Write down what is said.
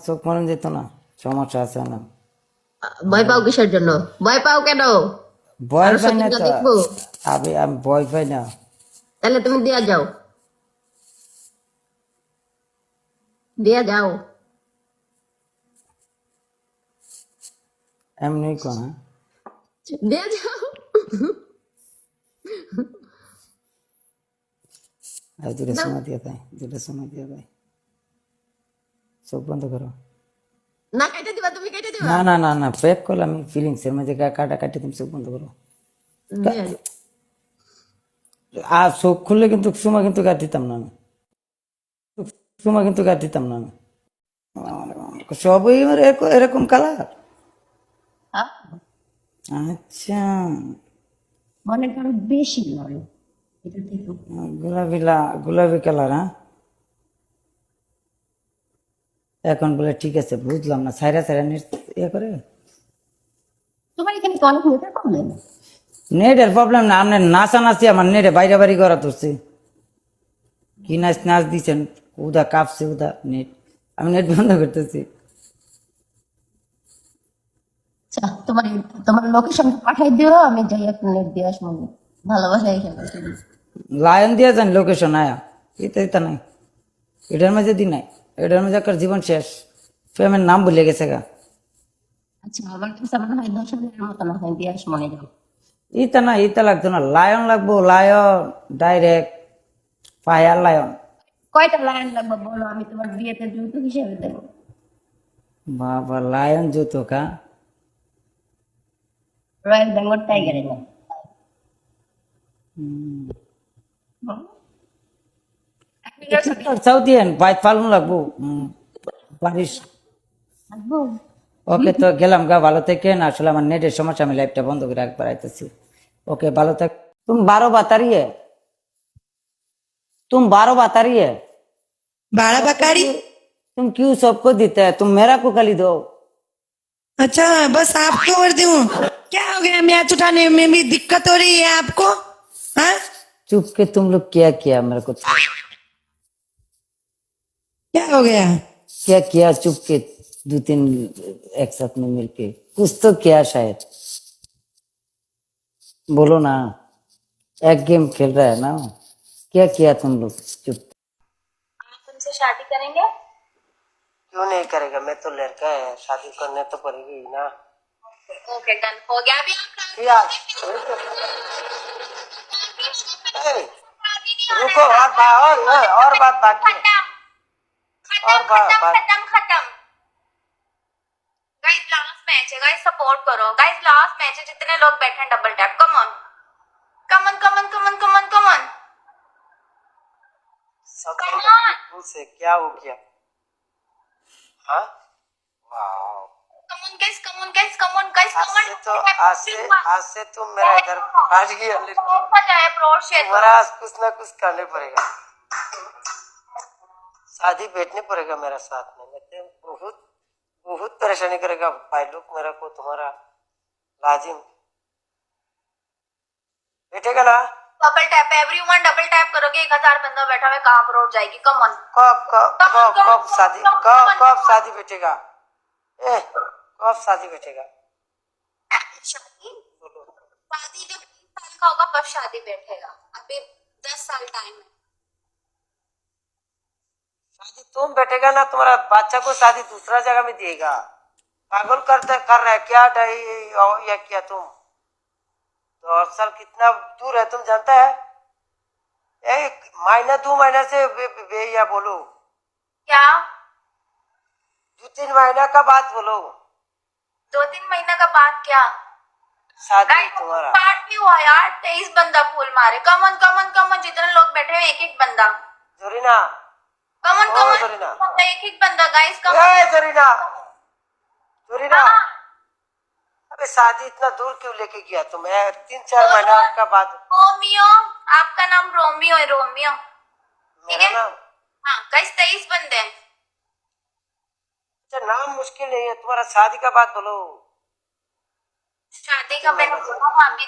চোখ মরণ যেত না, সমস্যা আছে না। ভয় পাও কিসের জন্য? ভয় পাও কেন? ভয় আরো পাই না সত্যিটা তো। দেখবো? আমি ভয় পাই না। তাহলে তুমি দিয়া যাও, দিয়া যাও। এমনি কোন দিয়া যাও। দুটো দাও। সময় দিয়ে দেয়, দুটো সময় দিয়ে দেয়। চোখ বন্ধ করো। না কেটে দিবা, তুমি কেটে দিবা। না না না না, প্রেপ করলাম ফিলিংস এর মধ্যে কাটা কাটি, তুমি চোখ বন্ধ করো। দিয়া যাও। আর চোখ খুললে কিন্তু সময় কিন্তু কাট দিতাম না আমি। সময় কিন্তু কাট দিতাম না আমি। সবই আমার এরকম কালার। হ্যাঁ? আচ্ছা, মনে করো বেশি নয়, এটা দেখো। গোলাপি কালার, হ্যাঁ। এখন বলে ঠিক আছে, বুঝলাম না, সাইরা সাইরা নেট ইয়ে করে। তোমার এখানে কি অনেক নেটের প্রবলেম? নেটের প্রবলেম না, আপনার নাচানাচি আমার নেটে বাইরে বাড়ি করা তুলছে। কি নাচ নাচ দিচ্ছেন, উদা কাঁপছে উদা নেট। আমি নেট বন্ধ করতেছি। আচ্ছা, তোমার তোমার লোকেশন পাঠাই দিও, আমি যাই একটু নেট দিয়ে আসবো। ভালোবাসা এখানে। লায়ন দিয়ে যান লোকেশন আয়া, এটা এটা নাই, এটার মাঝে দি নাই, এটার মাঝে একটা জীবন শেষ। প্রেমের নাম ভুলে গেছে গা। আচ্ছা, আমার কাছে মনে হয় 10,000-এর মতো না হয়, দিয়ে আসবো মনে যাও। ইতা না, ইতা লাগতো না, লায়ন লাগবো, লায়ন ডাইরেক্ট ফায়ার লায়ন। কয়টা লাইন লাগবে বলো, আমি তোমার বিয়েতে যৌতুক হিসেবে দেবো। বাবা লায়ন জুতো কা। রয়্যাল বেঙ্গল টাইগারের না। সাউথিয়ান বাইক ফালুন লাগবো। পারিস। আসবো। ওকে, তো গেলাম গা, ভালো থেকেন। আসলে আমার নেটের সমস্যা, আমি লাইভটা বন্ধ করে একবার আইতেছি। ओके भालो तक। तुम 12 बता रही है, तुम 12 बता रही है। 12 बकारी। तुम क्यों सबको देता है, तुम मेरा को खाली दो। अच्छा, बस आपको और दूं? क्या हो गया, मैच उठाने में भी दिक्कत हो रही है आपको? हाँ, चुप के तुम लोग क्या किया मेरे को, क्या हो गया? क्या किया चुप के, 2-3 एक साथ में मिलके कुछ तो किया शायद। बोलो ना, एक गेम खेल रहा है ना, क्या किया तुम लोग चुप। तुमसे शादी करेंगे? क्यों नहीं करेगा, मैं तो लड़का है, शादी करने तो पड़ेगी ही ना। ओके, डन हो गया। अभी आप यार रुको, और बात बाकी है। और बात खत्म खत्म। गाइस लास्ट मैच है, गाइस सपोर्ट करो। गाइस लास्ट मैच है, जितने लोग बैठे हैं double tap. Come on come on come on come on come on come on. सब Come on. से क्या हो गया। हाँ वाह, come on guys, come on guys, come on guys, come on. आज से तुम मेरा इधर आज गया, जाए प्रोड शेयर तुम्हारा आज कुछ ना कुछ करने पड़ेगा, शादी बैठने पड़ेगा मेरा साथ में, नहीं तो बहुत बहुत परेशानी करेगा भाई लोग मेरा को, तुम्हारा लाजिम बैठेगा ना। Double tap everyone, double tap करोगे 1000 बंदा बैठा हुआ है, कहां पर उठ जाएगी। Come on. कब शादी, कब शादी बैठेगा, कब शादी बैठेगा। शादी शादी जब 30 साल का होगा तब शादी बैठेगा, अभी 10 साल टाइम है। शादी तुम बैठेगा ना, तुम्हारा बच्चा को शादी दूसरा जगह में देगा। पागल कर रहा है क्या या क्या तुम। तो 8 साल कितना दूर है तुम जानता है, एक महीना 2 महीना से या बोलो, क्या 2-3 महीना का बात बोलो, 2-3 महीना का बाद क्या शादी गाइस तुम्हारा। स्टार्ट भी हुआ यार, 23 बंदा फूल मारे। Come on come on come on, जितने लोग बैठे हैं एक एक बंदा। जोरीना, come on O, come जोरीना। On, एक एक बंदा गाइस। कम जोरीना, जोरीना, अबे शादी इतना दूर क्यों लेके गया तुम, 3-4 महीना का बाद। रोमियो, आपका नाम रोमियो है, रोमियो। ठीक मेरा है नाम, हाँ गाइस, 23 बंदे हैं। अच्छा नाम मुश्किल नहीं है, तुम्हारा शादी का बात बोलो। शादी का मैंने बोला अभी